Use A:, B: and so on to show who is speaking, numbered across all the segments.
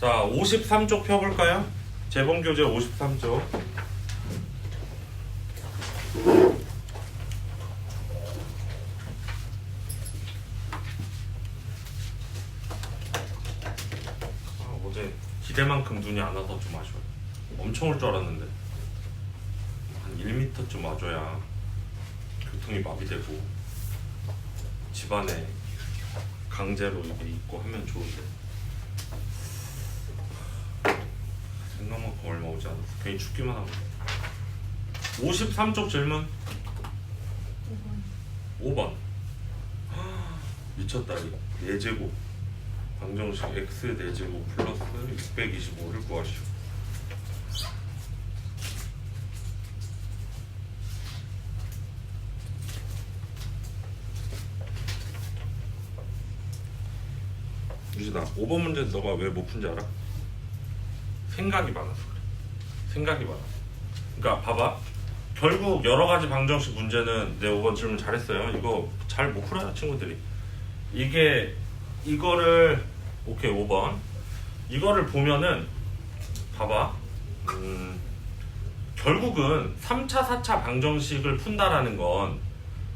A: 자, 53쪽 펴볼까요? 재봉교재 53쪽. 어제 기대만큼 눈이 안 와서 좀 아쉬워요. 엄청 올 줄 알았는데 한 1m쯤 와줘야 교통이 마비되고 집안에 강제로 이게 있고 하면 좋은데 생각만큼 얼마 오지 않았어. 괜히 춥기만 하고. 53쪽 질문 5번. 미쳤다. 4제곱 방정식 x 4제곱 플러스 625를 구하시오. 유진아, 5번 문제 너가 왜 못 푼지 알아? 생각이 많아서 그래. 생각이 많아. 그러니까 봐봐. 결국 여러 가지 방정식 문제는 내 5번 질문 잘했어요. 이거 잘 못 풀어요 친구들이. 이거를 오케이 5번 이거를 보면은 봐봐. 결국은 3차 4차 방정식을 푼다라는 건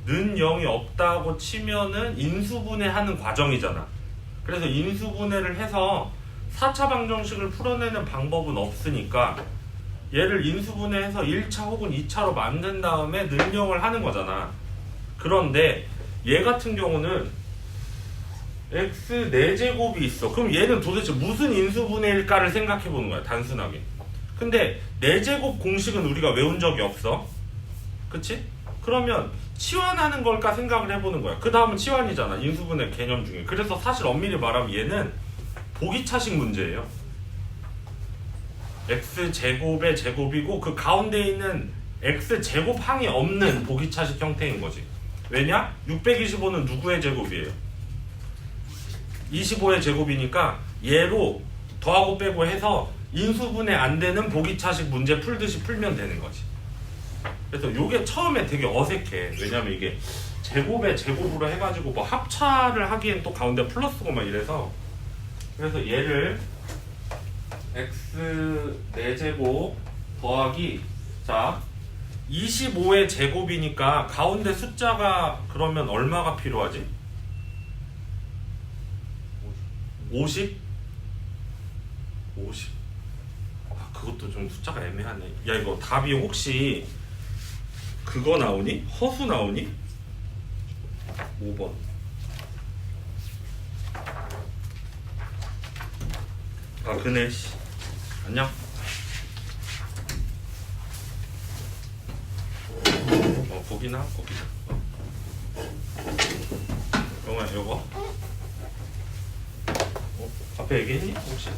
A: 는 0이 없다고 치면은 인수분해하는 과정이잖아. 그래서 인수분해를 해서 4차 방정식을 풀어내는 방법은 없으니까 얘를 인수분해해서 1차 혹은 2차로 만든 다음에 능력을 하는 거잖아. 그런데 얘 같은 경우는 x 4제곱이 있어. 그럼 얘는 도대체 무슨 인수분해일까를 생각해 보는 거야, 단순하게. 근데 4제곱 공식은 우리가 외운 적이 없어. 그치? 그러면 치환하는 걸까 생각을 해보는 거야. 그 다음은 치환이잖아, 인수분해 개념 중에. 그래서 사실 엄밀히 말하면 얘는 보기차식 문제예요. x제곱의 제곱이고 그 가운데 있는 x제곱항이 없는 보기차식 형태인 거지. 왜냐? 625는 누구의 제곱이에요? 25의 제곱이니까 얘로 더하고 빼고 해서 인수분해 안 되는 보기차식 문제 풀듯이 풀면 되는 거지. 그래서 요게 처음에 되게 어색해. 왜냐면 이게 제곱에 제곱으로 해가지고 뭐 합차를 하기엔 또 가운데 플러스고 막 이래서. 그래서 얘를 x 4제곱 더하기, 자 25의 제곱이니까 가운데 숫자가 그러면 얼마가 필요하지? 50? 50. 아, 그것도 좀 숫자가 애매하네. 야, 이거 답이 혹시 그거 나오니? 허수 나오니? 5번. 아, 그네. 씨. 안녕. 거기나. 영호야, 요거. 앞에 얘기했니? 혹시?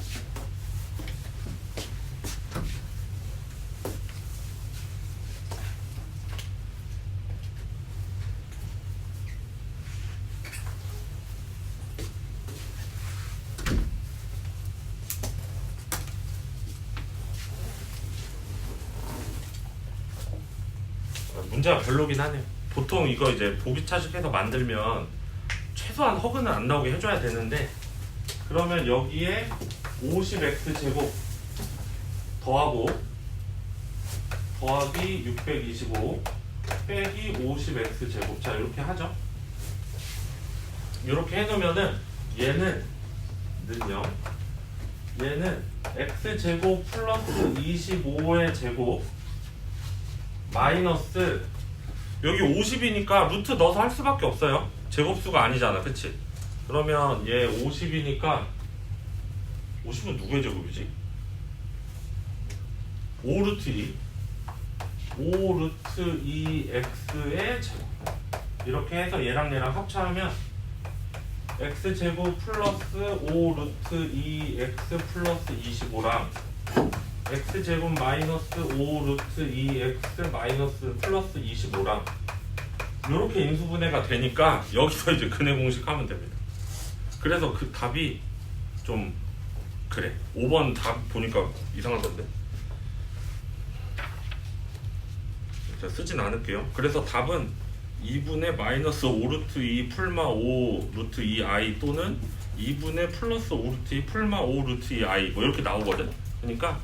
A: 문제가 별로긴 하네요. 보통 이거 이제 보기차식해서 만들면 최소한 허그는 안 나오게 해줘야 되는데, 그러면 여기에 50x 제곱 더하기 625 빼기 50x 제곱. 자, 이렇게 하죠. 이렇게 해놓으면은 얘는 x 제곱 플러스 25의 제곱 마이너스 여기 50이니까 루트 넣어서 할 수밖에 없어요. 제곱수가 아니잖아, 그치? 그러면 얘 50이니까 50은 누구의 제곱이지? 5루트 2x의 제곱. 이렇게 해서 얘랑 합쳐하면 x제곱 플러스 5루트 2x 플러스 25랑 x제곱 마이너스 5루트 2x 마이너스 플러스 25랑 이렇게 인수분해가 되니까 여기서 이제 근해 공식 하면 됩니다. 그래서 그 답이 좀 그래. 5번 답 보니까 이상하던데. 자, 쓰진 않을게요. 그래서 답은 2분의 마이너스 5루트 2 풀마 5 루트 2i 또는 2분의 플러스 5루트 2 풀마 5루트 2 i 뭐 이렇게 나오거든. 그러니까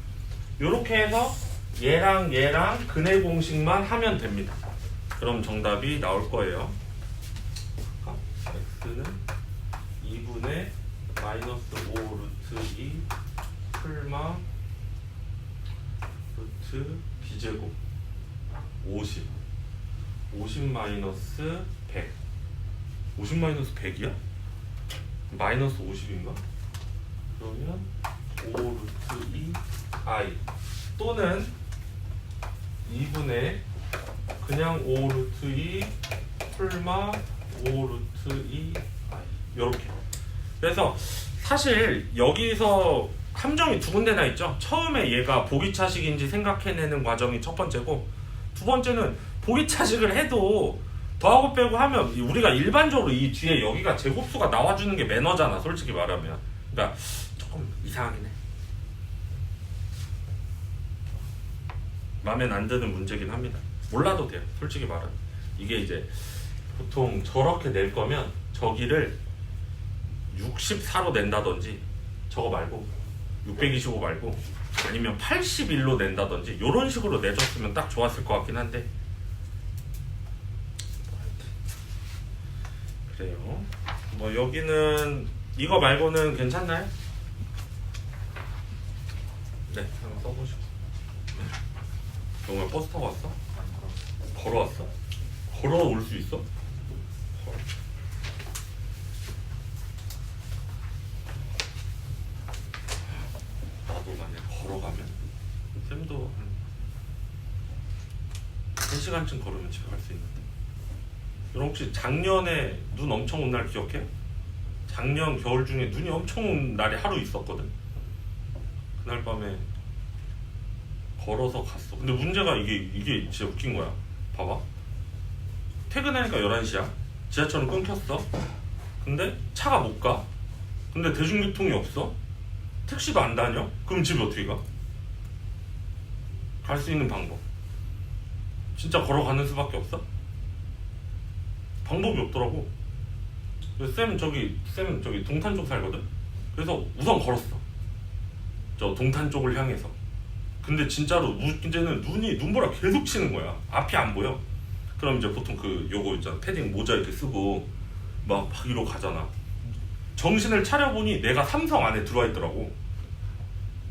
A: 이렇게 해서 얘랑 얘랑 근의 공식만 하면 됩니다. 그럼 정답이 나올 거예요. x는 2분의 마이너스 5루트 2 풀마 루트 b제곱 50 마이너스 100 50 마이너스 100이야? 마이너스 50인가? 그러면 5 루트 2 i 또는 2분의 그냥 5 루트 2 풀마 5 루트 2 i 요렇게. 그래서 사실 여기서 함정이 두 군데나 있죠. 처음에 얘가 보기차식인지 생각해내는 과정이 첫 번째고, 두 번째는 보기차식을 해도 더하고 빼고 하면 우리가 일반적으로 이 뒤에 여기가 제곱수가 나와주는 게 매너잖아, 솔직히 말하면. 그러니까 조금 이상하긴 해. 마음에 안 드는 문제긴 합니다. 몰라도 돼요, 솔직히 말하면. 이게 이제 보통 저렇게 낼 거면 저기를 64로 낸다든지, 저거 말고 625 말고 아니면 81로 낸다든지 이런 식으로 내줬으면 딱 좋았을 것 같긴 한데, 그래요. 뭐 여기는 이거 말고는 괜찮나요? 네, 한번 써보시고. 정말 버스 타고 왔어? 걸어왔어? 걸어올 수 있어? 나도 만약 걸어가면 쌤도 한 3시간쯤 걸으면 집에 갈 수 있는데. 여러분 혹시 작년에 눈 엄청 온 날 기억해? 작년 겨울 중에 눈이 엄청 온 날이 하루 있었거든. 그날 밤에 걸어서 갔어. 근데 문제가 이게 진짜 웃긴 거야. 봐봐. 퇴근하니까 11시야. 지하철은 끊겼어. 근데 차가 못 가. 근데 대중교통이 없어. 택시도 안 다녀. 그럼 집에 어떻게 가? 갈 수 있는 방법. 진짜 걸어가는 수밖에 없어. 방법이 없더라고. 쌤은 저기 동탄 쪽 살거든. 그래서 우선 걸었어. 저 동탄 쪽을 향해서. 근데 진짜로 문제는 눈보라 계속 치는 거야. 앞이 안 보여. 그럼 이제 보통 요거 있잖아, 패딩 모자 이렇게 쓰고 막 이러고 가잖아. 정신을 차려보니 내가 삼성 안에 들어와 있더라고.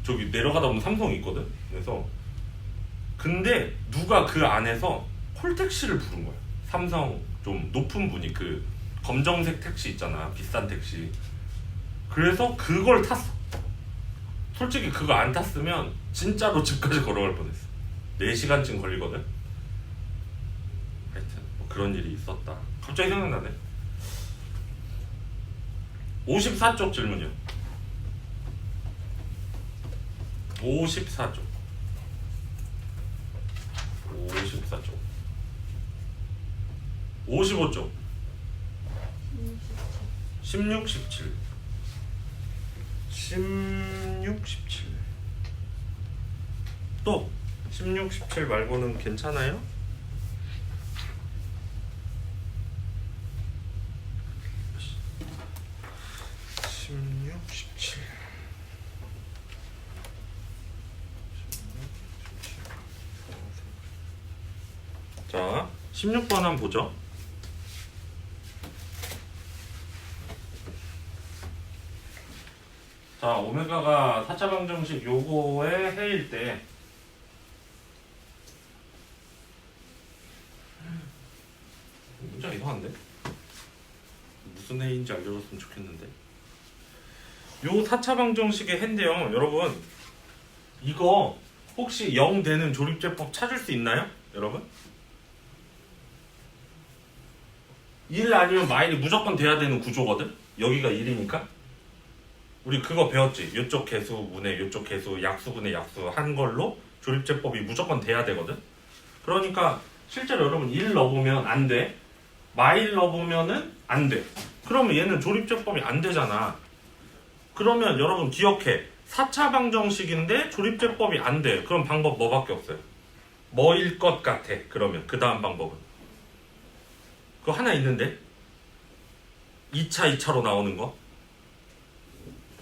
A: 저기 내려가다 보면 삼성이 있거든. 그래서 근데 누가 그 안에서 콜택시를 부른 거야. 삼성 좀 높은 분이 검정색 택시 있잖아, 비싼 택시. 그래서 그걸 탔어. 솔직히 그거 안 탔으면 진짜로 집까지 걸어갈 뻔했어. 4시간쯤 걸리거든. 하여튼 뭐 그런 일이 있었다. 갑자기 생각나네. 54쪽 질문이요. 54쪽 55쪽 16, 17 또 16, 17 말고는 괜찮아요? 자, 16번 한번 보죠. 자, 오메가가 4차 방정식 요거의 해일 때 문제가 이상한데? 무슨 해인지 알려줬으면 좋겠는데. 요 4차 방정식의 해인데요, 여러분 이거 혹시 0 되는 조립제법 찾을 수 있나요? 여러분? 1 아니면 마일이 무조건 돼야 되는 구조거든? 여기가 1이니까? 우리 그거 배웠지? 요쪽 개수 분의 요쪽 개수 약수분의 약수 한 걸로 조립제법이 무조건 돼야 되거든? 그러니까 실제로 여러분 1 넣어보면 안 돼. 마일 넣어보면은 안 돼. 그러면 얘는 조립제법이 안 되잖아. 그러면 여러분 기억해. 4차 방정식인데 조립제법이 안 돼. 그럼 방법 뭐밖에 없어요? 뭐일 것 같아. 그러면 그 다음 방법은 그거 하나 있는데 2차 2차로 나오는 거.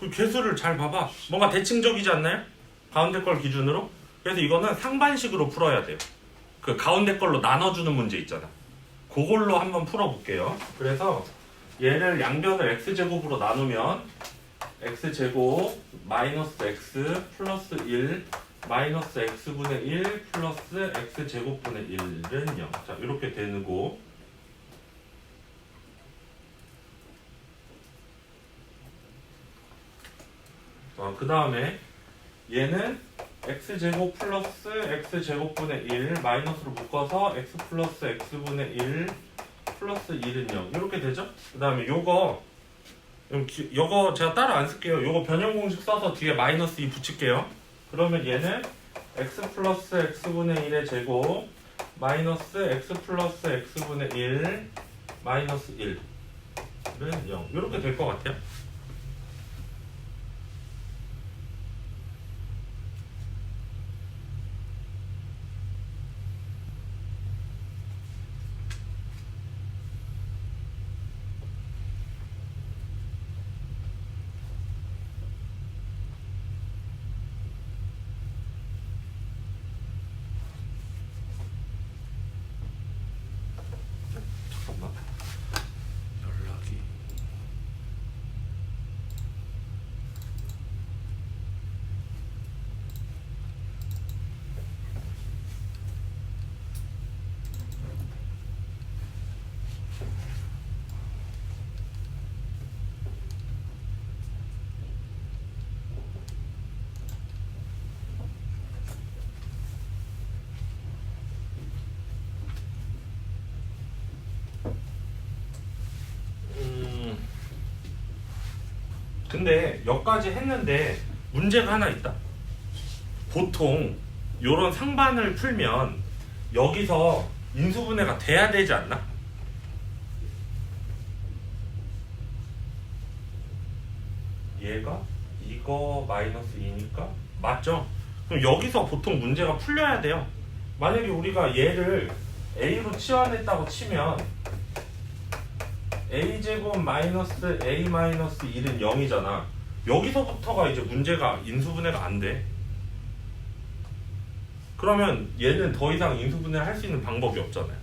A: 그 개수를 잘 봐봐. 뭔가 대칭적이지 않나요? 가운데 걸 기준으로. 그래서 이거는 상반식으로 풀어야 돼요. 그 가운데 걸로 나눠주는 문제 있잖아. 그걸로 한번 풀어볼게요. 그래서 얘를 양변을 x제곱으로 나누면 x제곱 마이너스 x 플러스 1 마이너스 x분의 1 플러스 x제곱분의 1은 0. 자, 이렇게 되고 그 다음에 얘는 x제곱 플러스 x제곱분의 1 마이너스로 묶어서 x 플러스 x분의 1 플러스 1은 0 이렇게 되죠? 그 다음에 요거 제가 따로 안 쓸게요. 요거 변형 공식 써서 뒤에 마이너스 2 붙일게요. 그러면 얘는 x 플러스 x분의 1의 제곱 마이너스 x 플러스 x분의 1 마이너스 1은 0 이렇게 될 것 같아요. 연락이 근데 여기까지 했는데 문제가 하나 있다. 보통 요런 상반을 풀면 여기서 인수분해가 돼야 되지 않나? 얘가 이거 마이너스 2니까 맞죠? 그럼 여기서 보통 문제가 풀려야 돼요. 만약에 우리가 얘를 a로 치환했다고 치면 a제곱 마이너스 a 마이너스 1은 0이잖아. 여기서부터가 이제 문제가 인수분해가 안 돼. 그러면 얘는 더 이상 인수분해를 할 수 있는 방법이 없잖아요.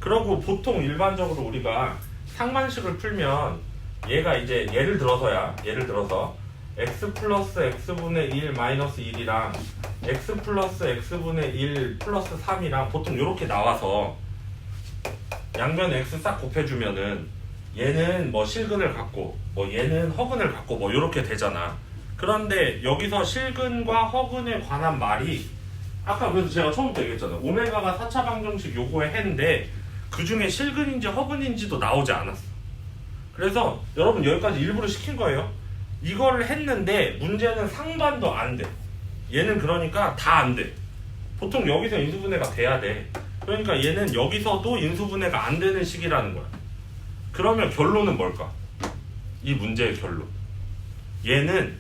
A: 그러고 보통 일반적으로 우리가 상반식을 풀면 얘가 이제 예를 들어서 x 플러스 x분의 1 마이너스 1이랑 x 플러스 x분의 1 플러스 3이랑 보통 이렇게 나와서 양면 x 싹 곱해주면은 얘는 뭐 실근을 갖고 뭐 얘는 허근을 갖고 뭐 이렇게 되잖아. 그런데 여기서 실근과 허근에 관한 말이 아까 그래서 제가 처음부터 얘기했잖아요. 오메가가 4차 방정식 요거에 했는데 그 중에 실근인지 허근인지도 나오지 않았어. 그래서 여러분 여기까지 일부러 시킨 거예요. 이걸 했는데 문제는 상반도 안 돼. 얘는 그러니까 다 안 돼. 보통 여기서 인수분해가 돼야 돼. 그러니까 얘는 여기서도 인수분해가 안 되는 식이라는 거야. 그러면 결론은 뭘까? 이 문제의 결론. 얘는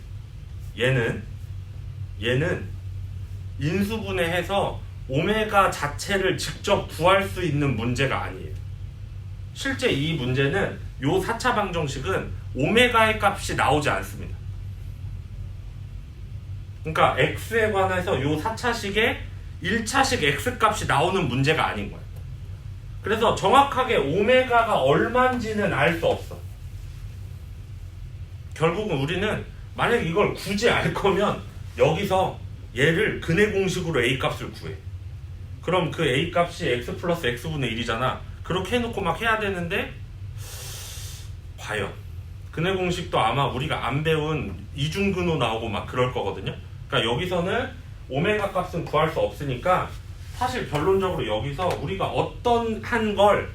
A: 인수분해해서 오메가 자체를 직접 구할 수 있는 문제가 아니에요. 실제 이 문제는 요 4차 방정식은 오메가의 값이 나오지 않습니다. 그러니까 x에 관해서 요 4차식의 1차식 x 값이 나오는 문제가 아닌 거예요. 그래서 정확하게 오메가가 얼마인지는 알 수 없어. 결국은 우리는 만약 이걸 굳이 알 거면 여기서 얘를 근해 공식으로 a 값을 구해. 그럼 그 a 값이 x 플러스 x분의 1이잖아. 그렇게 해놓고 막 해야 되는데 과연 근해 공식도 아마 우리가 안 배운 이중근호 나오고 막 그럴 거거든요. 그러니까 여기서는 오메가 값은 구할 수 없으니까 사실 결론적으로 여기서 우리가 어떤 한 걸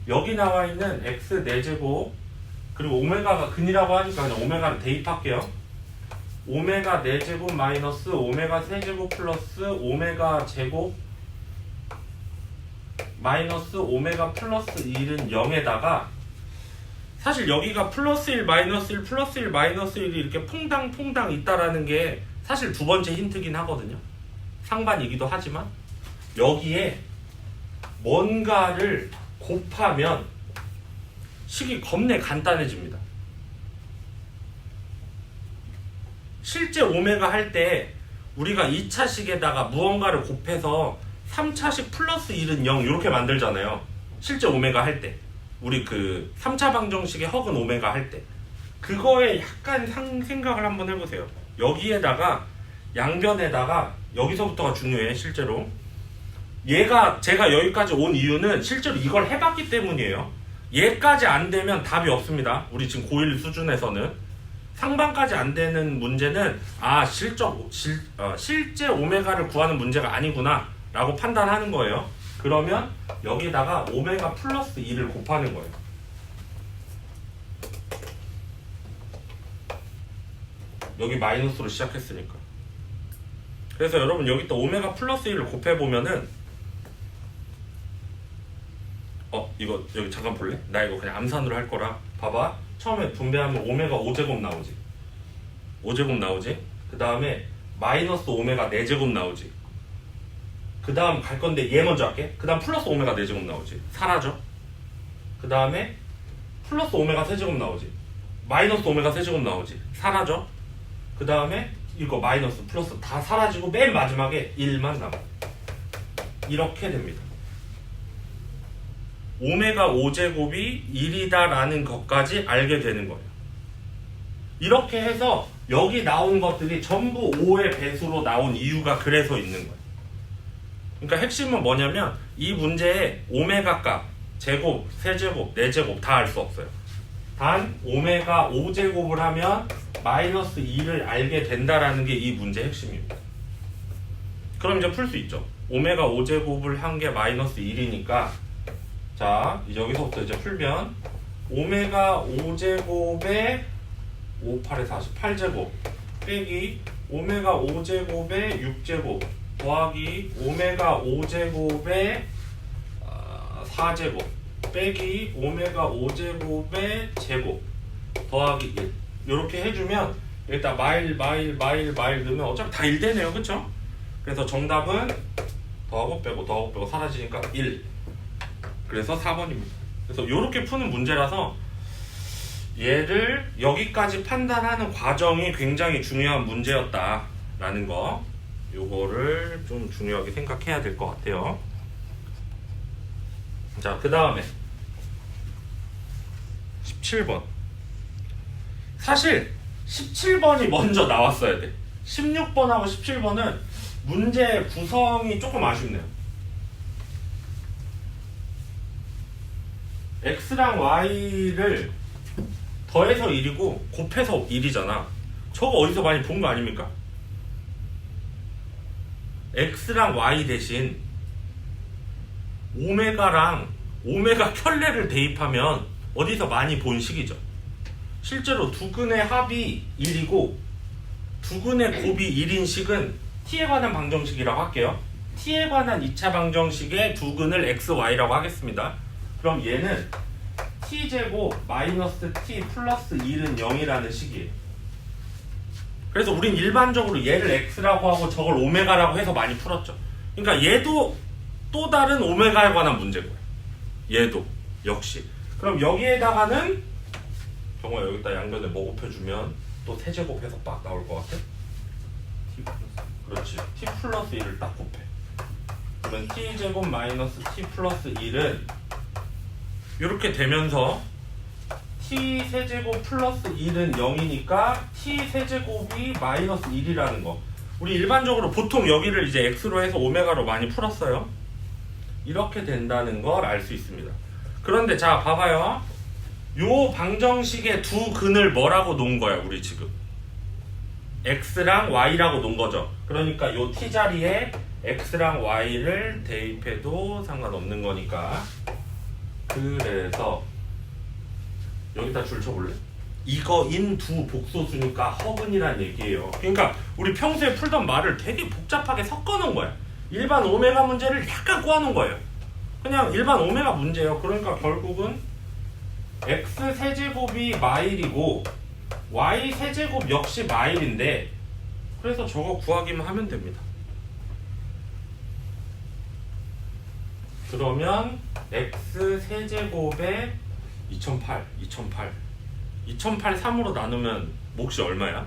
A: 여기 나와 있는 x 4제곱 그리고 오메가가 근이라고 하니까 그냥 오메가를 대입할게요. 오메가 4제곱 마이너스 오메가 3제곱 플러스 오메가 제곱 마이너스 오메가 플러스 1은 0에다가 사실 여기가 플러스 1 마이너스 1 플러스 1 마이너스 1이 이렇게 퐁당퐁당 있다라는 게 사실 두 번째 힌트긴 하거든요. 상반이기도 하지만 여기에 뭔가를 곱하면 식이 겁내 간단해집니다. 실제 오메가 할 때 우리가 2차식에다가 무언가를 곱해서 3차식 플러스 1은 0 이렇게 만들잖아요. 실제 오메가 할 때. 우리 그 3차 방정식의 허근 오메가 할 때. 그거에 약간 생각을 한번 해보세요. 여기에다가 양변에다가 여기서부터가 중요해 실제로. 얘가 제가 여기까지 온 이유는 실제로 이걸 해봤기 때문이에요. 얘까지 안 되면 답이 없습니다. 우리 지금 고1 수준에서는 상반까지 안 되는 문제는 실제 오메가를 구하는 문제가 아니구나 라고 판단하는 거예요. 그러면 여기다가 오메가 플러스 2를 곱하는 거예요. 여기 마이너스로 시작했으니까. 그래서 여러분 여기다 오메가 플러스 1을 곱해보면은 이거 여기 잠깐 볼래? 나 이거 그냥 암산으로 할 거라. 봐봐. 처음에 분배하면 오메가 5제곱 나오지. 5제곱 나오지. 그 다음에 마이너스 오메가 4제곱 나오지. 그 다음 갈 건데 얘 먼저 할게. 그 다음 플러스 오메가 4제곱 나오지. 사라져. 그 다음에 플러스 오메가 3제곱 나오지. 마이너스 오메가 3제곱 나오지. 사라져. 그 다음에 이거 마이너스 플러스 다 사라지고 맨 마지막에 1만 남아. 이렇게 됩니다. 오메가 5제곱이 1이다라는 것까지 알게 되는 거예요. 이렇게 해서 여기 나온 것들이 전부 5의 배수로 나온 이유가 그래서 있는 거예요. 그러니까 핵심은 뭐냐면 이 문제에 오메가 값, 제곱, 세제곱, 네제곱 다 알 수 없어요. 단 오메가 5제곱을 하면 마이너스 2를 알게 된다라는 게 이 문제의 핵심입니다. 그럼 이제 풀 수 있죠. 오메가 5제곱을 한 게 마이너스 1이니까 자, 여기서부터 이제 풀면 오메가 5제곱에 5, 8에 48제곱 빼기 오메가 5제곱에 6제곱 더하기 오메가 5제곱에 4제곱 빼기 오메가 5제곱의 제곱 더하기 1 이렇게 해주면 일단 마일 넣으면 어차피 다 1되네요. 그쵸? 그래서 정답은 더하고 빼고 사라지니까 1. 그래서 4번입니다. 그래서 이렇게 푸는 문제라서 얘를 여기까지 판단하는 과정이 굉장히 중요한 문제였다라는 거 요거를 좀 중요하게 생각해야 될 것 같아요. 자, 그 다음에 17번. 사실 17번이 먼저 나왔어야 돼. 16번하고 17번은 문제 구성이 조금 아쉽네요. x랑 y를 더해서 1이고 곱해서 1이잖아. 저거 어디서 많이 본 거 아닙니까? x랑 y 대신 오메가 켤레를 대입하면 어디서 많이 본 식이죠. 실제로 두 근의 합이 1이고 두 근의 곱이 1인 식은 t에 관한 방정식이라고 할게요. t에 관한 2차 방정식의 두 근을 x, y라고 하겠습니다. 그럼 얘는 t제곱 마이너스 t 플러스 1은 0이라는 식이에요. 그래서 우린 일반적으로 얘를 x라고 하고 저걸 오메가라고 해서 많이 풀었죠. 그러니까 얘도 또 다른 오메가에 관한 문제고요. 얘도 역시. 그럼 여기에다가는 정말 여기다 양변에 뭐 곱해주면 또 세제곱해서 빡 나올 것 같아? t 플러스. 그렇지. t 플러스 1을 딱 곱해. 그러면 t제곱 마이너스 t 플러스 1은 이렇게 되면서 t 세제곱 플러스 1은 0이니까 t 세제곱이 마이너스 1이라는 거. 우리 일반적으로 보통 여기를 이제 x로 해서 오메가로 많이 풀었어요. 이렇게 된다는 걸 알 수 있습니다. 그런데 자 봐봐요. 요 방정식의 두 근을 뭐라고 놓은 거야 우리 지금? x랑 y라고 놓은 거죠. 그러니까 요 t 자리에 x랑 y를 대입해도 상관없는 거니까. 그래서 여기다 줄 쳐볼래? 이거인 두 복소수니까 허근이란 얘기예요. 그러니까 우리 평소에 풀던 말을 되게 복잡하게 섞어놓은 거야. 일반 오메가 문제를 약간 꼬아놓은 거예요. 그냥 일반 오메가 문제예요. 그러니까 결국은 x 세제곱이 마일이고 y 세제곱 역시 마일인데 그래서 저거 구하기만 하면 됩니다. 그러면 x 세제곱에 2008 3으로 나누면 몫이 얼마야?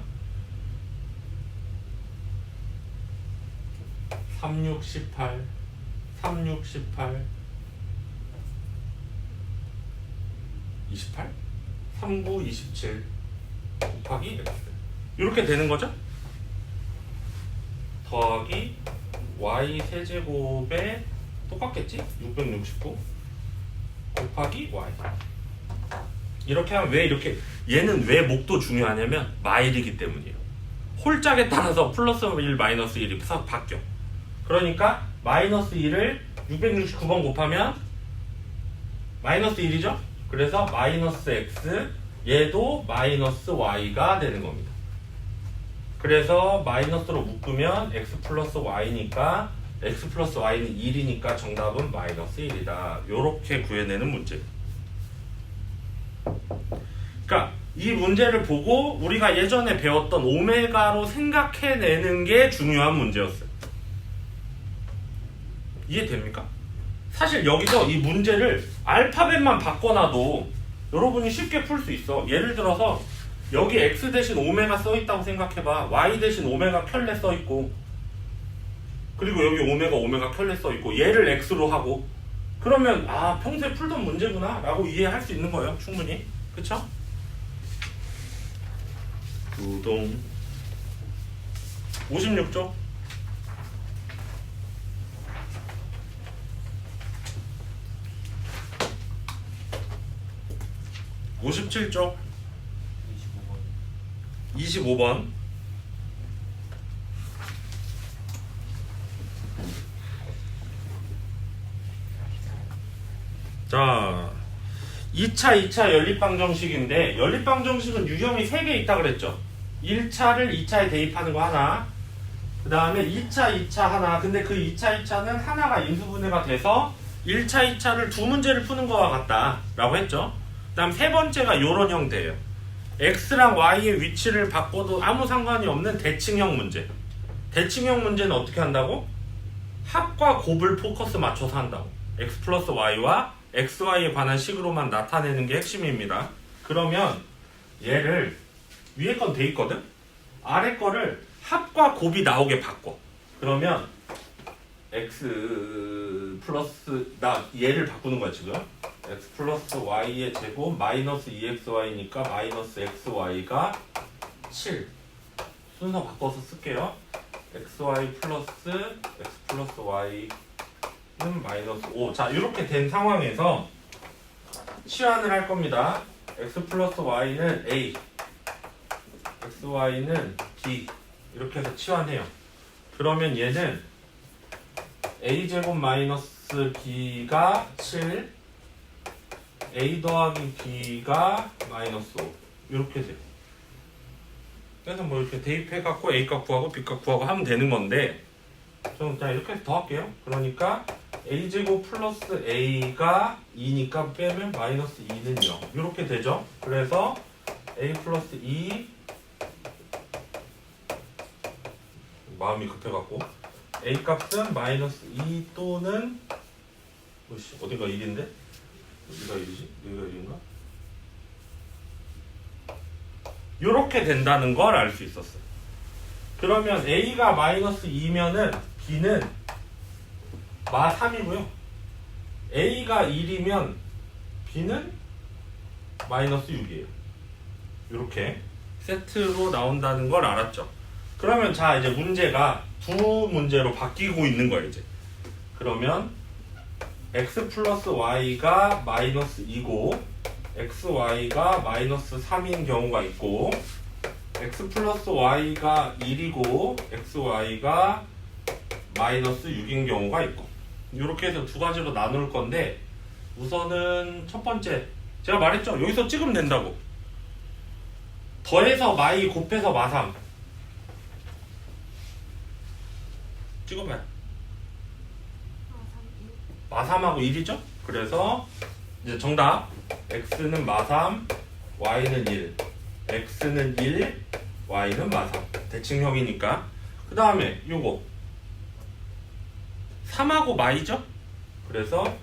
A: 36, 18, 36, 18, 28, 39, 27 곱하기 x 이렇게 되는 거죠? 더하기 y 세제곱에 똑같겠지? 669 곱하기 y 이렇게 하면 왜 이렇게 얘는 왜 목도 중요하냐면 마일이기 때문이에요. 홀짝에 따라서 플러스 1 마이너스 1이 바뀌어. 그러니까 마이너스 1을 669번 곱하면 마이너스 1이죠? 그래서 마이너스 x 얘도 마이너스 y가 되는 겁니다. 그래서 마이너스로 묶으면 x 플러스 y니까 x 플러스 y는 1이니까 정답은 마이너스 1이다. 요렇게 구해내는 문제. 그러니까 이 문제를 보고 우리가 예전에 배웠던 오메가로 생각해내는 게 중요한 문제였어요. 이해됩니까? 사실 여기서 이 문제를 알파벳만 바꿔놔도 여러분이 쉽게 풀 수 있어. 예를 들어서 여기 x 대신 오메가 써있다고 생각해봐. y 대신 오메가 켤레 써있고 그리고 여기 오메가 켤레 써있고 얘를 x로 하고 그러면 아 평소에 풀던 문제구나 라고 이해할 수 있는 거예요. 충분히. 그쵸? 구동 56쪽 57쪽 25번 자 2차 연립방정식인데 연립방정식은 유형이 3개 있다 그랬죠. 1차를 2차에 대입하는 거 하나 그 다음에 2차 하나 근데 그 2차는 하나가 인수분해가 돼서 1차 2차를 두 문제를 푸는 거와 같다 라고 했죠. 그 다음 세 번째가 요런 형태예요. x랑 y의 위치를 바꿔도 아무 상관이 없는 대칭형 문제. 대칭형 문제는 어떻게 한다고? 합과 곱을 포커스 맞춰서 한다고. x 플러스 y와 xy에 관한 식으로만 나타내는 게 핵심입니다. 그러면 얘를 위에 건 돼 있거든? 아래 거를 합과 곱이 나오게 바꿔. 그러면 x 플러스 나 얘를 바꾸는 거야 지금. x 플러스 y의 제곱 마이너스 2xy니까 마이너스 xy가 7 순서 바꿔서 쓸게요. xy 플러스 x 플러스 y는 마이너스 5 자 이렇게 된 상황에서 치환을 할 겁니다. x 플러스 y는 a xy는 b 이렇게 해서 치환해요. 그러면 얘는 a제곱 마이너스 b가 7 a 더하기 b가 마이너스 5 이렇게 돼요. 그래서 뭐 이렇게 대입해갖고 a값 구하고 b값 구하고 하면 되는 건데 저는 그냥 이렇게 해서 더할게요. 그러니까 a제곱 플러스 a가 2니까 빼면 마이너스 2는 0 이렇게 되죠. 그래서 a 플러스 2 마음이 급해갖고 a 값은 마이너스 2 또는 어디가 1인데? 어디가 1이지? 여기가 1인가? 이렇게 된다는 걸 알 수 있었어요. 그러면 a가 마이너스 2면은 b는 마 3이고요. a가 1이면 b는 마이너스 6이에요. 이렇게 세트로 나온다는 걸 알았죠. 그러면 자 이제 문제가 두 문제로 바뀌고 있는 거예요 이제. 그러면 x 플러스 y가 마이너스 2고 xy가 마이너스 3인 경우가 있고 x 플러스 y가 1이고 xy가 마이너스 6인 경우가 있고 이렇게 해서 두 가지로 나눌 건데 우선은 첫 번째 제가 말했죠. 여기서 찍으면 된다고. 더해서 마이 곱해서 마3 찍어봐요. 마3하고 1이죠? 그래서 이제 정답 x는 마3 y는 1 x는 1 y는 마3 대칭형이니까 그 다음에 요거 3하고 마이죠? 그래서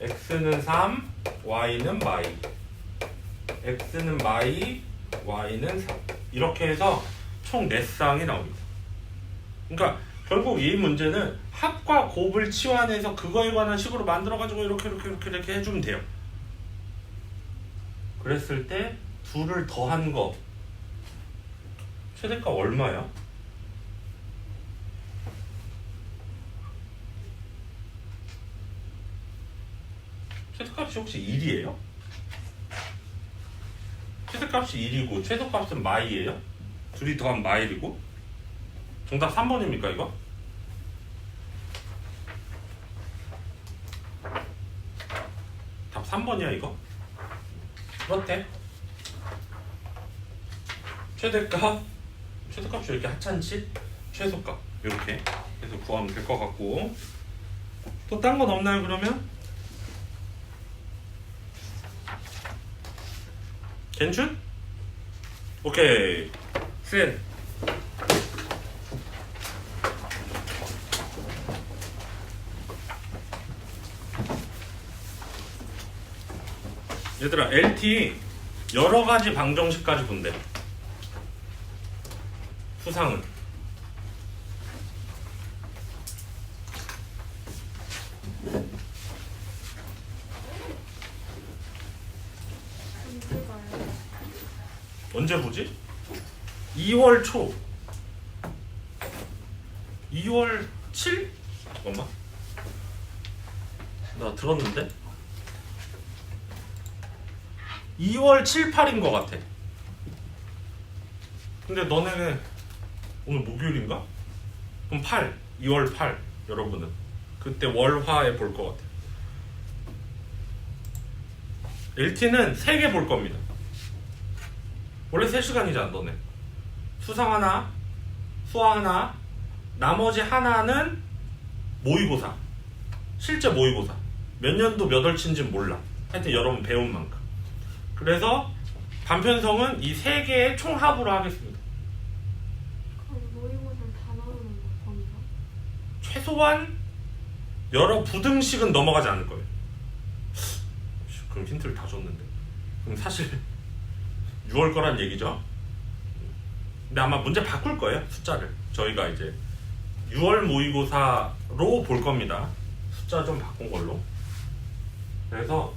A: x는 3 y는 마이 x는 마이 y는 3 이렇게 해서 총 4쌍이 나옵니다. 그러니까 결국 이 문제는 합과 곱을 치환해서 그거에 관한 식으로 만들어가지고 이렇게 해주면 돼요. 그랬을 때 둘을 더한 거 최대값 얼마야? 최대값이 혹시 1이에요? 최대값이 1이고 최소값은 마이예요? 둘이 더한 마일이고? 정답 3번입니까 이거? 답 3번이야 이거? 그렇대. 최대값이 이렇게 하찮지? 최소값 이렇게 해서 구하면 될 것 같고, 또 딴 건 없나요 그러면? 괜춘? 오케이. 센. 얘들아, LT 여러 가지 방정식까지 본대. 수상은 언제 보지? 2월 초 2월 7? 잠깐만, 나 들었는데 2월 7, 8인 것 같아. 근데 너네 오늘 목요일인가? 그럼 2월 8 여러분은 그때 월화에 볼 것 같아. LT는 3개 볼 겁니다. 원래 3시간이잖아 너네. 수상 하나, 수화 하나, 나머지 하나는 모의고사. 실제 모의고사. 몇 년도 몇 월치인지는 몰라. 하여튼 여러분 배운 만큼. 그래서 반편성은 이 3개의 총합으로 하겠습니다.
B: 그럼 모의고사는 다 나오는 거 범위가?
A: 최소한 여러 부등식은 넘어가지 않을 거예요. 그럼 힌트를 다 줬는데. 그럼 사실 6월 거란 얘기죠. 근데 아마 문제 바꿀 거예요, 숫자를. 저희가 이제 6월 모의고사로 볼 겁니다. 숫자 좀 바꾼 걸로. 그래서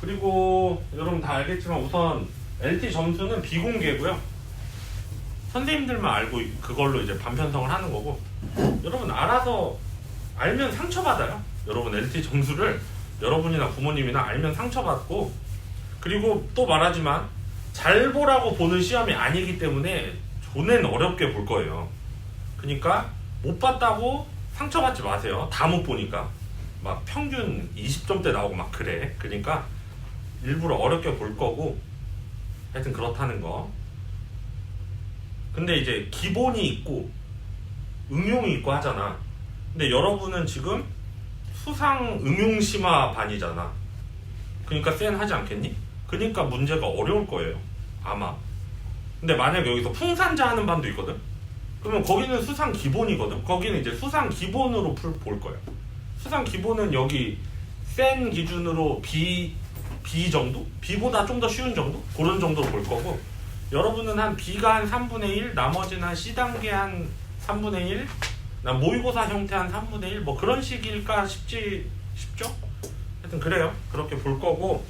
A: 그리고 여러분 다 알겠지만 우선 LT 점수는 비공개고요. 선생님들만 알고 그걸로 이제 반편성을 하는 거고, 여러분 알아서 알면 상처받아요. 여러분 LT 점수를 여러분이나 부모님이나 알면 상처받고, 그리고 또 말하지만 잘 보라고 보는 시험이 아니기 때문에 존엔 어렵게 볼 거예요. 그러니까 못 봤다고 상처받지 마세요. 다 못 보니까 막 평균 20점대 나오고 막 그래. 그러니까 일부러 어렵게 볼 거고, 하여튼 그렇다는 거. 근데 이제 기본이 있고 응용이 있고 하잖아. 근데 여러분은 지금 수상 응용심화 반이잖아. 그러니까 센 하지 않겠니? 그러니까 문제가 어려울 거예요 아마. 근데 만약에 여기서 풍산자 하는 반도 있거든? 그러면 거기는 수상 기본이거든? 거기는 이제 수상 기본으로 볼 거예요. 수상 기본은 여기 센 기준으로 B 정도? B보다 좀 더 쉬운 정도? 그런 정도로 볼 거고, 여러분은 한 B가 한 3분의 1, 나머지는 한 C단계 한 3분의 1, 난 모의고사 형태 한 3분의 1, 뭐 그런 식일까 싶죠? 하여튼 그래요. 그렇게 볼 거고,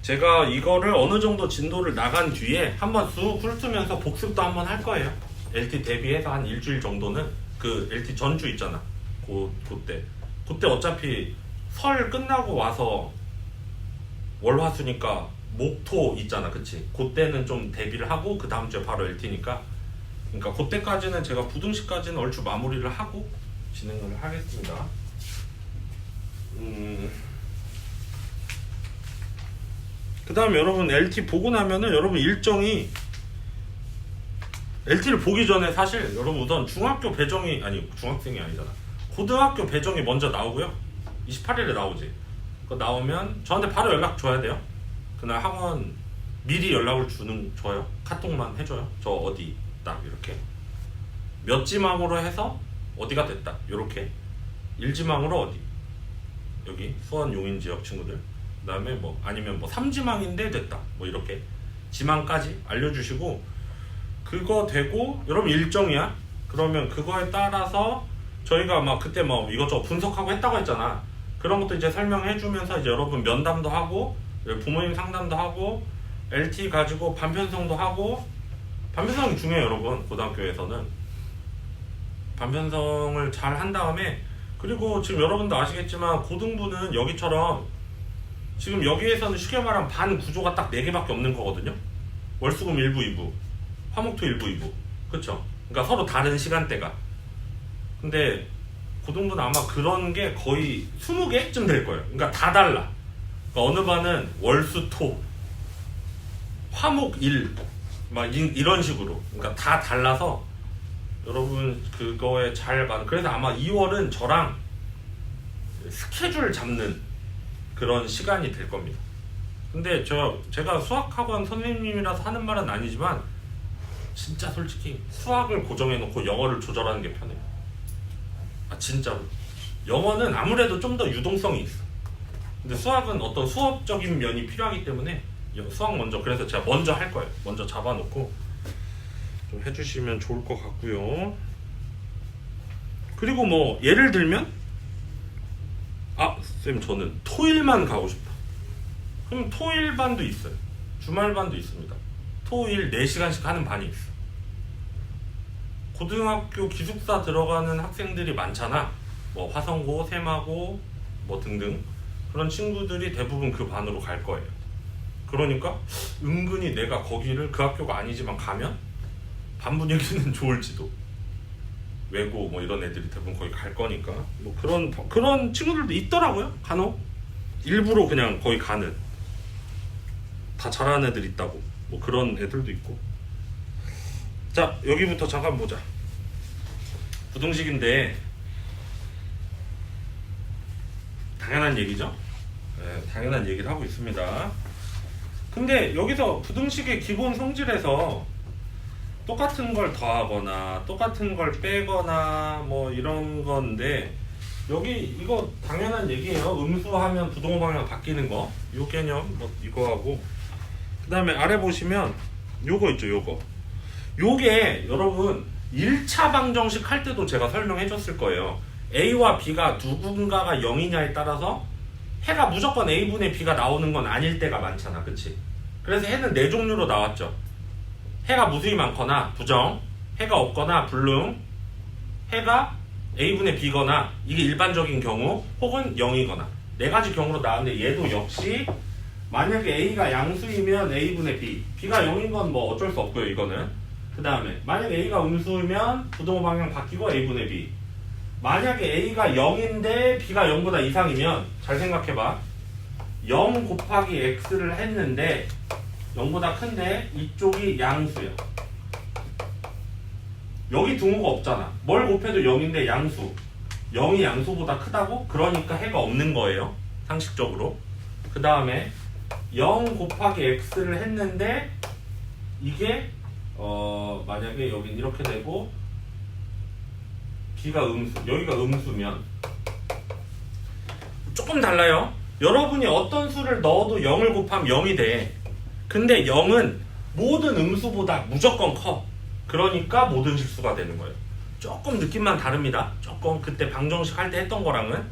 A: 제가 이거를 어느 정도 진도를 나간 뒤에 한번 쑥 훑으면서 복습도 한번 할 거예요. LT 대비해서 한 일주일 정도는 그 LT 전주 있잖아. 그때 어차피 설 끝나고 와서 월화수니까 목토 있잖아, 그치? 그때는 좀 대비를 하고 그 다음 주에 바로 LT니까, 그러니까 그때까지는 제가 부등식까지는 얼추 마무리를 하고 진행을 하겠습니다. 그 다음 여러분 LT 보고 나면은 여러분 일정이, LT를 보기 전에 사실 여러분 우선 중학교 배정이, 아니 중학생이 아니잖아, 고등학교 배정이 먼저 나오고요. 28일에 나오지. 그거 나오면 저한테 바로 연락 줘야 돼요. 그날 학원 미리 연락을 줘요. 카톡만 해줘요. 저 어디 딱 이렇게 몇 지망으로 해서 어디가 됐다 이렇게, 1지망으로 어디, 여기 수원 용인 지역 친구들, 그 다음에 뭐 아니면 뭐 3지망인데 됐다 뭐 이렇게 지망까지 알려주시고, 그거 되고 여러분 일정이야. 그러면 그거에 따라서 저희가 막 그때 뭐 이것저것 분석하고 했다고 했잖아. 그런 것도 이제 설명해 주면서 이제 여러분 면담도 하고 부모님 상담도 하고 LT 가지고 반편성도 하고. 반편성이 중요해요 여러분. 고등학교에서는 반편성을 잘 한 다음에, 그리고 지금 여러분도 아시겠지만 고등부는 여기처럼 지금 여기에서는 쉽게 말하면 반 구조가 딱 4개밖에 없는 거거든요. 월수금 1부 2부, 화목토 1부 2부, 그쵸? 그러니까 서로 다른 시간대가. 근데 고등부는 아마 그런 게 거의 20개쯤 될 거예요. 그러니까 다 달라. 그러니까 어느 반은 월수토, 화목 1, 막 이런 식으로. 그러니까 다 달라서 여러분 그거에 잘 맞는. 그래서 아마 2월은 저랑 스케줄 잡는 그런 시간이 될 겁니다. 근데 제가 수학학원 선생님이라서 하는 말은 아니지만 진짜 솔직히 수학을 고정해놓고 영어를 조절하는 게 편해요. 아 진짜로. 영어는 아무래도 좀 더 유동성이 있어. 근데 수학은 어떤 수업적인 면이 필요하기 때문에 수학 먼저, 그래서 제가 먼저 할 거예요. 먼저 잡아놓고 좀 해주시면 좋을 것 같고요. 그리고 뭐 예를 들면 쌤 저는 토일만 가고 싶다. 그럼 토일반도 있어요. 주말반도 있습니다. 토일 4시간씩 하는 반이 있어. 고등학교 기숙사 들어가는 학생들이 많잖아. 뭐 화성고, 세마고 뭐 등등. 그런 친구들이 대부분 그 반으로 갈 거예요. 그러니까 은근히 내가 거기를, 그 학교가 아니지만 가면 반 분위기는 좋을지도. 외고 뭐 이런 애들이 대부분 거기 갈 거니까 뭐 그런 친구들도 있더라고요. 간혹 일부러 그냥 거기 가는, 다 잘하는 애들 있다고 뭐 그런 애들도 있고. 자 여기부터 잠깐 보자. 부등식인데 당연한 얘기죠. 네, 당연한 얘기를 하고 있습니다. 근데 여기서 부등식의 기본 성질에서 똑같은 걸 더하거나 똑같은 걸 빼거나 뭐 이런 건데, 여기 이거 당연한 얘기예요. 음수하면 부동호 방향 바뀌는 거, 요 개념 뭐 이거 하고, 그 다음에 아래 보시면 요거 있죠. 요게 여러분 1차 방정식 할 때도 제가 설명해 줬을 거예요. A와 B가 누군가가 0이냐에 따라서 해가 무조건 A분의 B가 나오는 건 아닐 때가 많잖아. 그치? 그래서 해는 4종류로 나왔죠. 해가 무수히 많거나 부정, 해가 없거나 불능, 해가 A분의 B거나, 이게 일반적인 경우, 혹은 0이거나 4가지 경우로 나왔는데, 얘도 역시 만약에 A가 양수이면 A분의 B, B가 0인 건 뭐 어쩔 수 없고요. 이거는. 그 다음에 만약에 A가 음수면 부동호 방향 바뀌고 A분의 B, 만약에 A가 0인데 B가 0보다 이상이면, 잘 생각해봐. 0 곱하기 X를 했는데 0보다 큰데 이쪽이 양수야. 여기 등호가 없잖아. 뭘 곱해도 0인데 양수. 0이 양수보다 크다고? 그러니까 해가 없는 거예요. 상식적으로. 그 다음에 0 곱하기 X를 했는데 이게 만약에 여긴 이렇게 되고 B가 음수, 여기가 음수면 조금 달라요. 여러분이 어떤 수를 넣어도 0을 곱하면 0이 돼. 근데 0은 모든 음수보다 무조건 커. 그러니까 모든 실수가 되는 거예요. 조금 느낌만 다릅니다. 조금 그때 방정식 할 때 했던 거랑은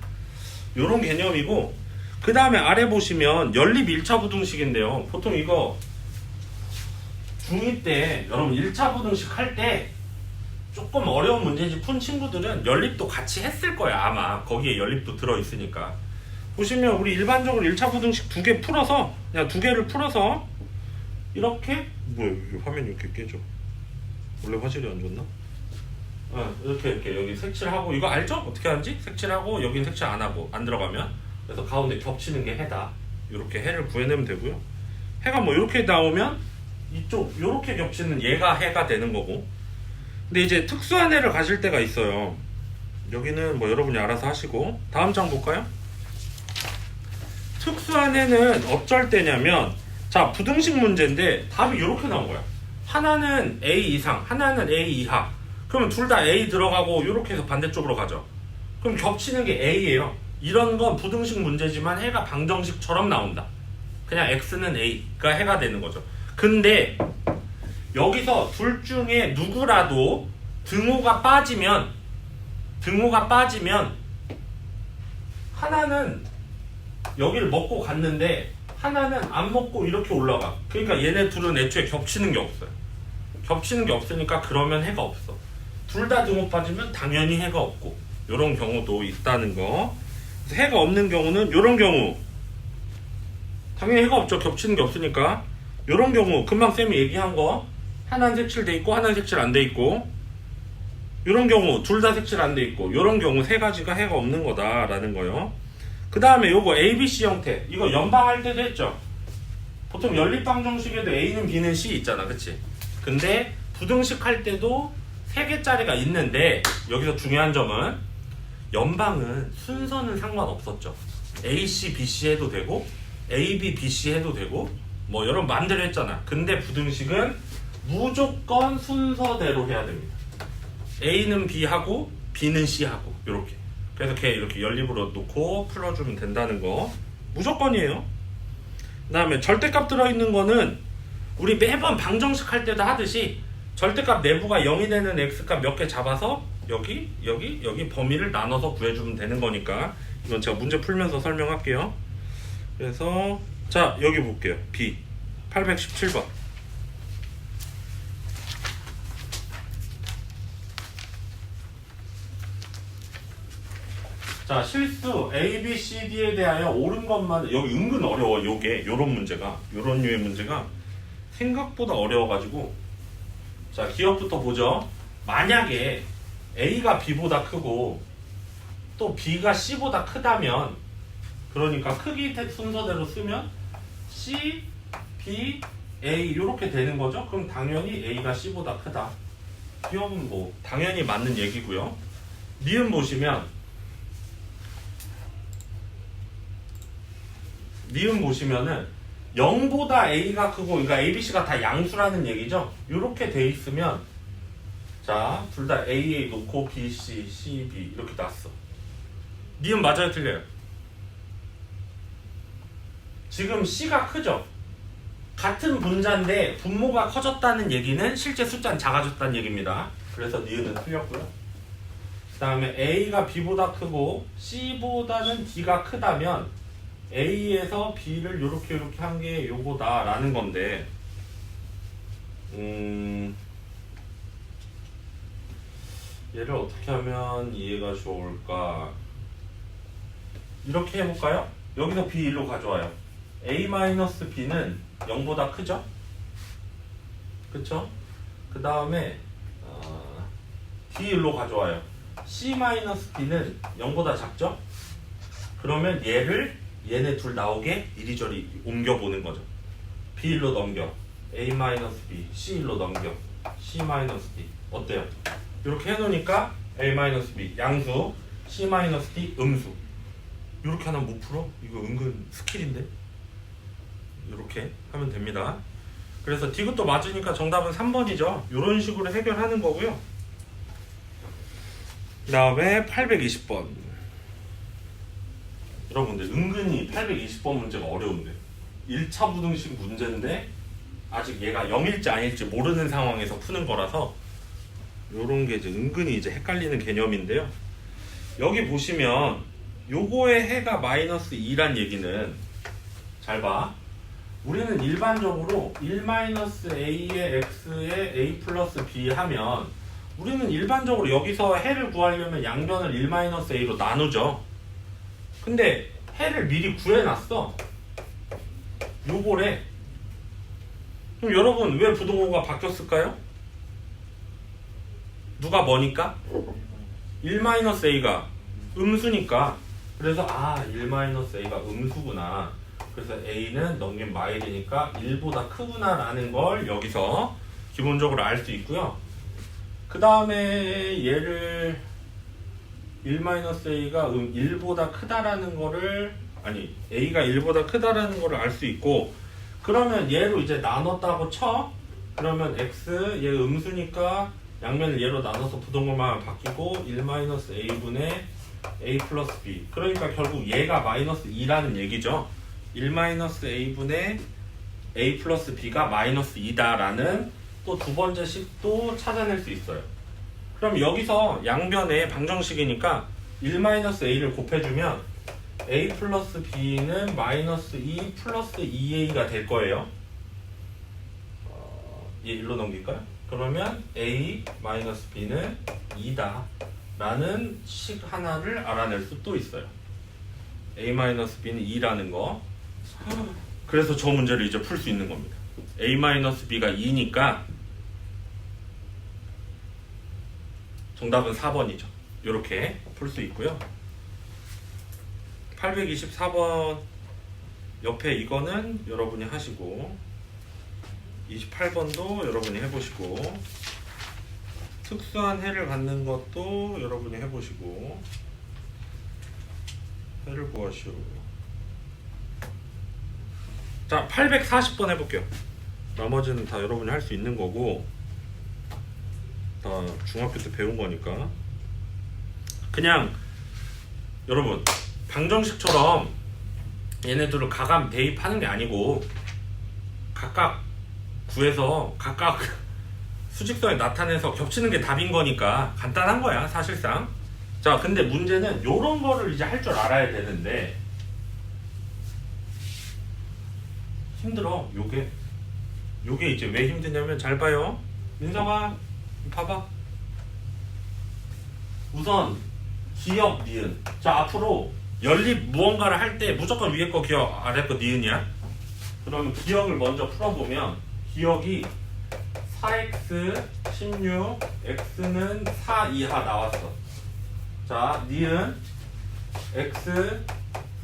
A: 요런 개념이고, 그 다음에 아래 보시면 연립 1차 부등식인데요. 보통 이거 중2 때 여러분 1차 부등식 할 때 조금 어려운 문제집 푼 친구들은 연립도 같이 했을 거야. 아마 거기에 연립도 들어있으니까. 보시면 우리 일반적으로 1차 부등식 2개 풀어서, 그냥 2개를 풀어서 이렇게, 뭐야 여기 화면이 이렇게 깨져. 원래 화질이 안 좋나? 이렇게 여기 색칠하고, 이거 알죠? 어떻게 하는지? 색칠하고 여긴 색칠 안 하고 안 들어가면, 그래서 가운데 겹치는 게 해다. 이렇게 해를 구해내면 되고요. 해가 뭐 이렇게 나오면 이쪽 이렇게 겹치는 얘가 해가 되는 거고. 근데 이제 특수한 해를 가실 때가 있어요. 여기는 뭐 여러분이 알아서 하시고, 다음 장 볼까요? 특수한 해는 어쩔 때냐면, 자 부등식 문제인데 답이 이렇게 나온 거야. 하나는 A 이상, 하나는 A 이하. 그러면 둘 다 A 들어가고 이렇게 해서 반대쪽으로 가죠. 그럼 겹치는 게 A예요. 이런 건 부등식 문제지만 해가 방정식처럼 나온다. 그냥 X는 A가 해가 되는 거죠. 근데 여기서 둘 중에 누구라도 등호가 빠지면 하나는 여기를 먹고 갔는데 하나는 안 먹고 이렇게 올라가. 그러니까 얘네 둘은 애초에 겹치는 게 없어요. 겹치는 게 없으니까 그러면 해가 없어. 둘 다 등호 빠지면 당연히 해가 없고, 이런 경우도 있다는 거. 그래서 해가 없는 경우는 이런 경우 당연히 해가 없죠. 겹치는 게 없으니까. 이런 경우 금방 쌤이 얘기한 거, 하나는 색칠돼 있고 하나는 색칠 안 돼 있고, 이런 경우 둘 다 색칠 안 돼 있고, 이런 경우 세 가지가 해가 없는 거다라는 거요. 그 다음에 요거 ABC 형태, 이거 연방할 때도 했죠. 보통 연립방정식에도 A는 B는 C 있잖아, 그치? 근데 부등식 할 때도 3개짜리가 있는데, 여기서 중요한 점은 연방은 순서는 상관없었죠. AC, BC 해도 되고 AB, BC 해도 되고 뭐 여러 마음대로 했잖아. 근데 부등식은 무조건 순서대로 해야 됩니다. A는 B하고 B는 C하고 이렇게. 그래서 걔 이렇게 연립으로 놓고 풀어주면 된다는 거 무조건이에요. 그 다음에 절대값 들어있는 거는 우리 매번 방정식 할 때도 하듯이 절대값 내부가 0이 되는 x값 몇 개 잡아서 여기 범위를 나눠서 구해주면 되는 거니까, 이건 제가 문제 풀면서 설명할게요. 그래서 자, 여기 볼게요. B 817번. 자, 실수 A, B, C, D에 대하여 옳은 것만, 여기 은근 어려워. 요런 문제가, 요런 류의 문제가 생각보다 어려워가지고. 자, 기억부터 보죠. 만약에 A가 B보다 크고 또 B가 C보다 크다면, 그러니까 크기 순서대로 쓰면 C, B, A 이렇게 되는 거죠. 그럼 당연히 A가 C보다 크다. 기억은 뭐 당연히 맞는 얘기고요. 니은 보시면은 0보다 A가 크고, 그러니까 A, B, C가 다 양수라는 얘기죠. 이렇게 돼 있으면, 자, 둘 다 A 놓고 B, C, C, B 이렇게 났어. 니은 맞아요, 틀려요? 지금 C가 크죠? 같은 분자인데 분모가 커졌다는 얘기는 실제 숫자는 작아졌다는 얘기입니다. 그래서 니은은 틀렸고요. 그 다음에 A가 B보다 크고 C보다는 D가 크다면 A에서 B를 요렇게 한 게 요거다 라는 건데, 얘를 어떻게 하면 이해가 좋을까? 이렇게 해볼까요? 여기서 B 1로 가져와요. A-B는 0보다 크죠? 그쵸? 그 다음에 D 1로 가져와요. C-B는 0보다 작죠? 그러면 얘네 둘 나오게 이리저리 옮겨보는 거죠. B 1로 넘겨, A-B, C 1로 넘겨, C-D. 어때요? 이렇게 해놓으니까 A-B 양수, C-D 음수. 이렇게 하나 못 풀어? 이거 은근 스킬인데? 이렇게 하면 됩니다. 그래서 디귿도 맞으니까 정답은 3번이죠. 이런 식으로 해결하는 거고요. 그 다음에 820번. 여러분들 은근히 820번 문제가 어려운데, 1차 부등식 문제인데 아직 얘가 0일지 아닐지 모르는 상황에서 푸는 거라서 요런 게 이제 은근히 이제 헷갈리는 개념인데요. 여기 보시면 요거의 해가 -2란 얘기는, 잘 봐. 우리는 일반적으로 1-A의 X에 A 플러스 B 하면, 우리는 일반적으로 여기서 해를 구하려면 양변을 1-A로 나누죠. 근데 해를 미리 구해놨어. 요거래. 그럼 여러분 왜 부등호가 바뀌었을까요? 누가 뭐니까? 1-A가 음수니까. 그래서 1-A가 음수구나. 그래서 A는 넘긴 마일이니까 1보다 크구나 라는 걸 여기서 기본적으로 알 수 있고요. 그 다음에 얘를 1-A가 1보다 크다라는 거를, 아니 A가 1보다 크다라는 거를 알 수 있고, 그러면 얘로 이제 나눴다고 쳐. 그러면 X, 얘 음수니까 양면을 얘로 나눠서 부등호만 바뀌고 1-A분의 A 플러스 B. 그러니까 결국 얘가 -2라는 얘기죠. 1-A분의 A 플러스 B가 -2다라는 또 두 번째 식도 찾아낼 수 있어요. 그럼 여기서 양변에 방정식이니까 1-a를 곱해주면 a 플러스 b는 마이너스 2 플러스 2a가 될 거예요. 얘 일로 넘길까요? 그러면 a 마이너스 b는 2다 라는 식 하나를 알아낼 수 또 있어요. a 마이너스 b는 2라는 거. 그래서 저 문제를 이제 풀 수 있는 겁니다. a 마이너스 b가 2니까 정답은 4번이죠. 이렇게 풀 수 있고요. 824번 옆에 이거는 여러분이 하시고 28번도 여러분이 해보시고 특수한 해를 갖는 것도 여러분이 해보시고 해를 구하시오. 자, 840번 해볼게요. 나머지는 다 여러분이 할 수 있는 거고 다 중학교 때 배운 거니까. 그냥 여러분 방정식처럼 얘네들을 가감 대입하는 게 아니고 각각 구해서 각각 수직선에 나타내서 겹치는 게 답인 거니까 간단한 거야 사실상. 자, 근데 문제는 요런 거를 이제 할 줄 알아야 되는데 힘들어. 요게 이제 왜 힘드냐면 잘 봐요. 민성아 봐봐. 우선 기역 니은. 자, 앞으로 연립 무언가를 할 때 무조건 위에 거 기역 아래 거 니은이야. 그러면 기역을 먼저 풀어보면 기역이 4x 16 x는 4 이하 나왔어. 자, 니은 x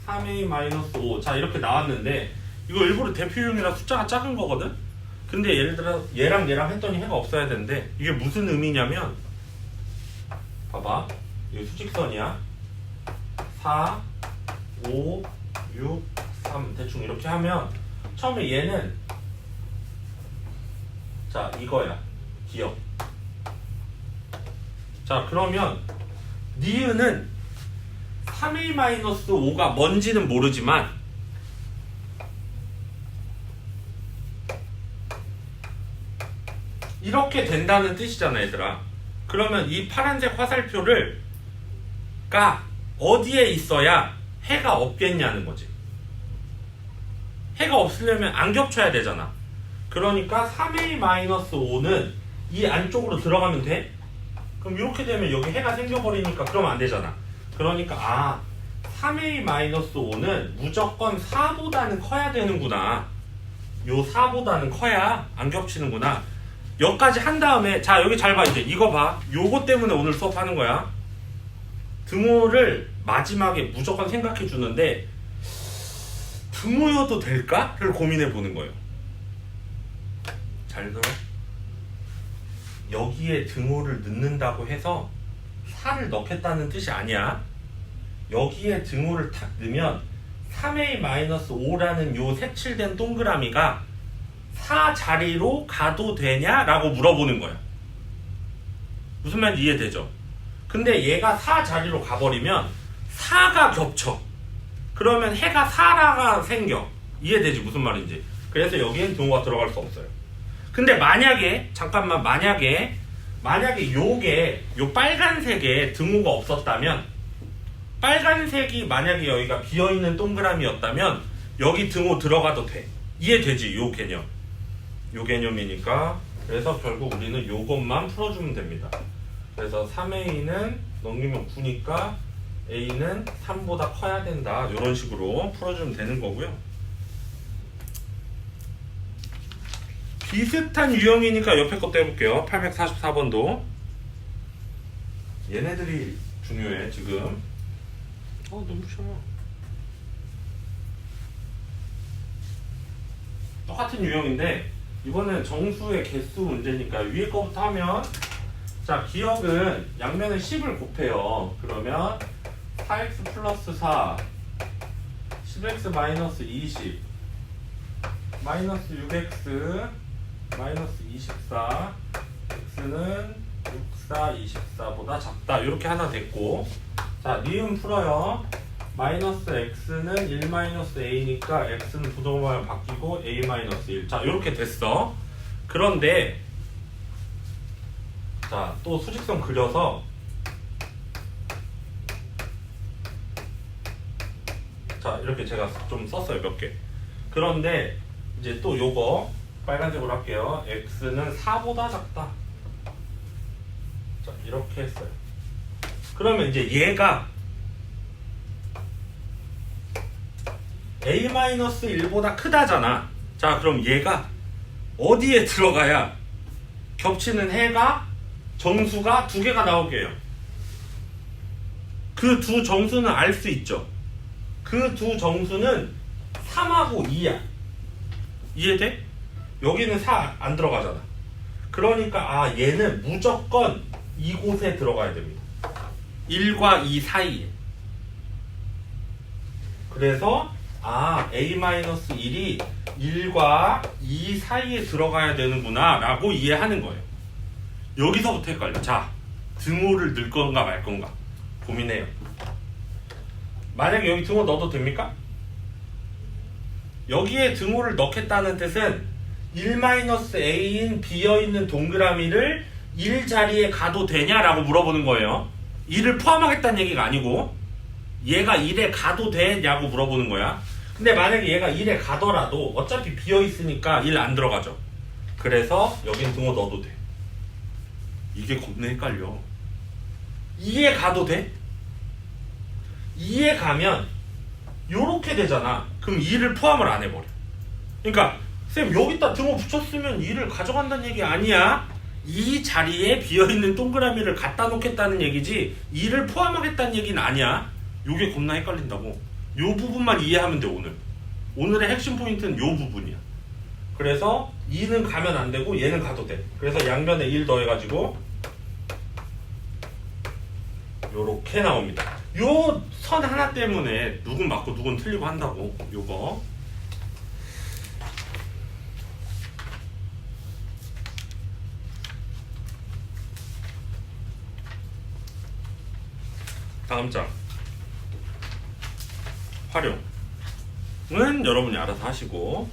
A: 3a-5 자, 이렇게 나왔는데 이거 일부러 대표용이라 숫자가 작은 거거든. 근데 예를 들어 얘랑 했더니 해가 없어야 되는데 이게 무슨 의미냐면 봐봐, 이거 수직선이야. 4 5 6 3 대충 이렇게 하면 처음에 얘는 자 이거야 기억. 자, 그러면 니은은 3a-5가 뭔지는 모르지만 이렇게 된다는 뜻이잖아 얘들아. 그러면 이 파란색 화살표를 가 어디에 있어야 해가 없겠냐는 거지. 해가 없으려면 안 겹쳐야 되잖아. 그러니까 3a-5는 이 안쪽으로 들어가면 돼? 그럼 이렇게 되면 여기 해가 생겨버리니까 그러면 안 되잖아. 그러니까 3a-5는 무조건 4보다는 커야 되는구나. 요 4보다는 커야 안 겹치는구나. 여기까지 한 다음에 자 여기 잘 봐. 이제 이거 봐. 요거 때문에 오늘 수업하는 거야. 등호를 마지막에 무조건 생각해 주는데 등호여도 될까?를 고민해 보는 거예요. 잘 들어. 여기에 등호를 넣는다고 해서 4를 넣겠다는 뜻이 아니야. 여기에 등호를 탁 넣으면 3a-5라는 요 색칠된 동그라미가 4 자리로 가도 되냐? 라고 물어보는 거야. 무슨 말인지 이해되죠? 근데 얘가 4 자리로 가버리면 4가 겹쳐. 그러면 해가 4라가 생겨. 이해되지? 무슨 말인지. 그래서 여기엔 등호가 들어갈 수 없어요. 근데 만약에 잠깐만 만약에 요게 요 빨간색에 등호가 없었다면, 빨간색이 만약에 여기가 비어있는 동그라미였다면 여기 등호 들어가도 돼. 이해되지? 요 개념. 요 개념이니까. 그래서 결국 우리는 요것만 풀어주면 됩니다. 그래서 3a는 넘기면 9니까 a는 3보다 커야 된다. 이런 식으로 풀어주면 되는 거고요. 비슷한 유형이니까 옆에 것도 해볼게요. 844번도. 얘네들이 중요해 지금. 너무 쉬워. 똑같은 유형인데 이거는 정수의 개수 문제니까 위에 거부터 하면, 자 기억은 양면에 10을 곱해요. 그러면 4x 플러스 4 10x 마이너스 20 마이너스 6x 마이너스 24 x는 64 24보다 작다. 이렇게 하나 됐고, 자 니은 풀어요. 마이너스 x는 1 마이너스 a니까 x는 부동반을 바뀌고 a 마이너스 1. 자 이렇게 됐어. 그런데 자, 또 수직선 그려서 자, 이렇게 제가 좀 썼어요, 몇 개. 그런데 이제 또 요거 빨간색으로 할게요. x는 4보다 작다. 자, 이렇게 했어요. 그러면 이제 얘가 a-1보다 크다잖아. 자, 그럼 얘가 어디에 들어가야 겹치는 해가 정수가 두 개가 나오게 해요. 그 두 정수는 알 수 있죠. 그 두 정수는 3하고 2야. 이해돼? 여기는 4 안 들어가잖아. 그러니까 얘는 무조건 이곳에 들어가야 됩니다. 1과 2 사이에. 그래서 a-1이 1과 2 사이에 들어가야 되는구나 라고 이해하는 거예요. 여기서부터 헷갈려. 자, 등호를 넣을 건가 말 건가 고민해요. 만약에 여기 등호 넣어도 됩니까? 여기에 등호를 넣겠다는 뜻은 1-a인 비어있는 동그라미를 1 자리에 가도 되냐라고 물어보는 거예요. 1을 포함하겠다는 얘기가 아니고 얘가 1에 가도 되냐고 물어보는 거야. 근데 만약에 얘가 1에 가더라도 어차피 비어있으니까 1 안 들어가죠. 그래서 여긴 등호 넣어도 돼. 이게 겁나 헷갈려. 2에 가도 돼? 2에 가면 요렇게 되잖아. 그럼 2를 포함을 안 해버려. 그러니까 쌤 여기다 등호 붙였으면 2를 가져간다는 얘기 아니야. 이 자리에 비어있는 동그라미를 갖다 놓겠다는 얘기지 2를 포함하겠다는 얘기는 아니야. 요게 겁나 헷갈린다고. 요 부분만 이해하면 돼. 오늘의 핵심 포인트는 요 부분이야. 그래서 2는 가면 안 되고 얘는 가도 돼. 그래서 양변에 1 더해가지고 요렇게 나옵니다. 요 선 하나 때문에 누군 맞고 누군 틀리고 한다고. 요거 다음 장 활용은 여러분이 알아서 하시고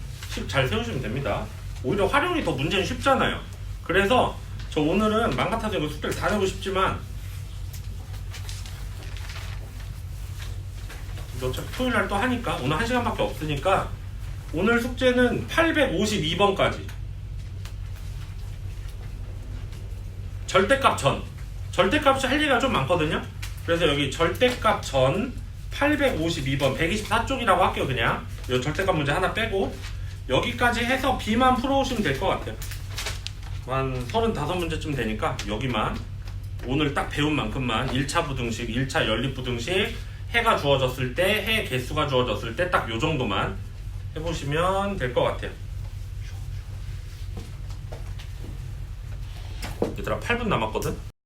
A: 잘 세우시면 됩니다. 오히려 활용이 더 문제는 쉽잖아요. 그래서 저 오늘은 맘 같아서 이거 숙제를 다 내고 싶지만 어차피 토요일날 또 하니까 오늘 1시간밖에 없으니까 오늘 숙제는 852번까지 절대값 전 절대값이 할 얘기가 좀 많거든요. 그래서 여기 절대값 전 852번 124쪽이라고 할게요. 그냥 이 절대값 문제 하나 빼고 여기까지 해서 B만 풀어오시면 될 것 같아요. 한 35문제쯤 되니까 여기만 오늘 딱 배운 만큼만 1차 부등식, 1차 연립부등식 해가 주어졌을 때, 해 개수가 주어졌을 때 딱 요 정도만 해보시면 될 것 같아요. 얘들아 8분 남았거든?